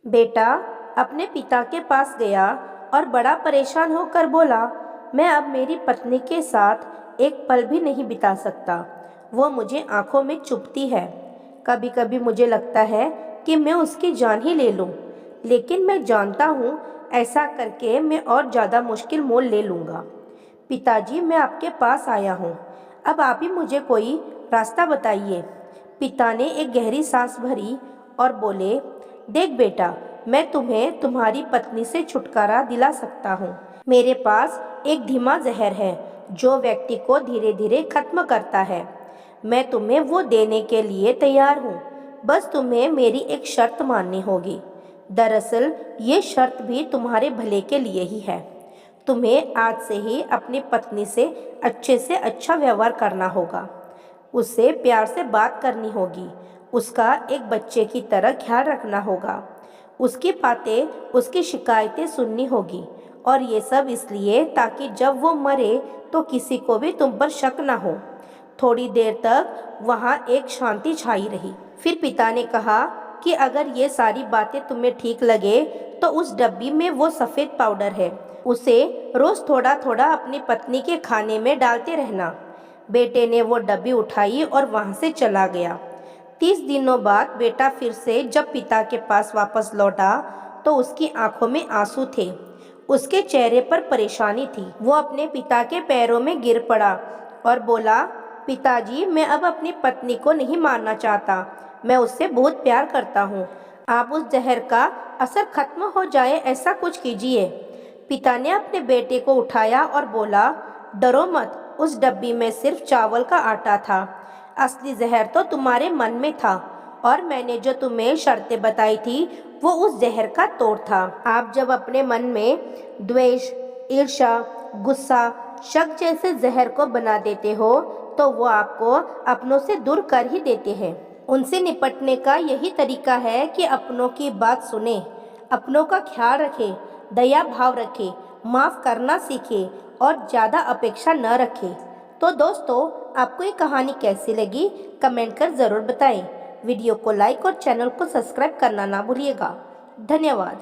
बेटा अपने पिता के पास गया और बड़ा परेशान होकर बोला, मैं अब मेरी पत्नी के साथ एक पल भी नहीं बिता सकता। वो मुझे आंखों में चुभती है। कभी कभी मुझे लगता है कि मैं उसकी जान ही ले लूं, लेकिन मैं जानता हूँ ऐसा करके मैं और ज़्यादा मुश्किल मोल ले लूँगा। पिताजी, मैं आपके पास आया हूँ, अब आप ही मुझे कोई रास्ता बताइए। पिता ने एक गहरी सांस भरी और बोले, देख बेटा, मैं तुम्हें तुम्हारी पत्नी से छुटकारा दिला सकता हूँ। मेरे पास एक धीमा जहर है जो व्यक्ति को धीरे धीरे खत्म करता है। मैं तुम्हें वो देने के लिए तैयार हूँ, बस तुम्हें मेरी एक शर्त माननी होगी। दरअसल ये शर्त भी तुम्हारे भले के लिए ही है। तुम्हें आज से ही अपनी पत्नी से अच्छा व्यवहार करना होगा। उससे प्यार से बात करनी होगी, उसका एक बच्चे की तरह ख्याल रखना होगा, उसकी बातें, उसकी शिकायतें सुननी होगी। और ये सब इसलिए ताकि जब वो मरे तो किसी को भी तुम पर शक ना हो। थोड़ी देर तक वहाँ एक शांति छाई रही। फिर पिता ने कहा कि अगर ये सारी बातें तुम्हें ठीक लगे तो उस डब्बी में वो सफ़ेद पाउडर है, उसे रोज़ थोड़ा थोड़ा अपनी पत्नी के खाने में डालते रहना। बेटे ने वो डब्बी उठाई और वहाँ से चला गया। 30 दिनों बाद बेटा फिर से जब पिता के पास वापस लौटा तो उसकी आंखों में आंसू थे, उसके चेहरे पर परेशानी थी। वो अपने पिता के पैरों में गिर पड़ा और बोला, पिताजी, मैं अब अपनी पत्नी को नहीं मारना चाहता, मैं उससे बहुत प्यार करता हूँ। आप उस जहर का असर खत्म हो जाए ऐसा कुछ कीजिए। पिता ने अपने बेटे को उठाया और बोला, डरो मत, उस डब्बी में सिर्फ चावल का आटा था। असली जहर तो तुम्हारे मन में था, और मैंने जो तुम्हें शर्तें बताई थी वो उस जहर का तोड़ था। आप जब अपने मन में द्वेष, ईर्ष्या, गुस्सा, शक जैसे जहर को बना देते हो तो वो आपको अपनों से दूर कर ही देते हैं। उनसे निपटने का यही तरीका है कि अपनों की बात सुने, अपनों का ख्याल रखें, दया भाव रखें, माफ़ करना सीखें और ज़्यादा अपेक्षा न रखें। तो दोस्तों, आपको ये कहानी कैसी लगी कमेंट कर ज़रूर बताएं। वीडियो को लाइक और चैनल को सब्सक्राइब करना ना भूलिएगा। धन्यवाद।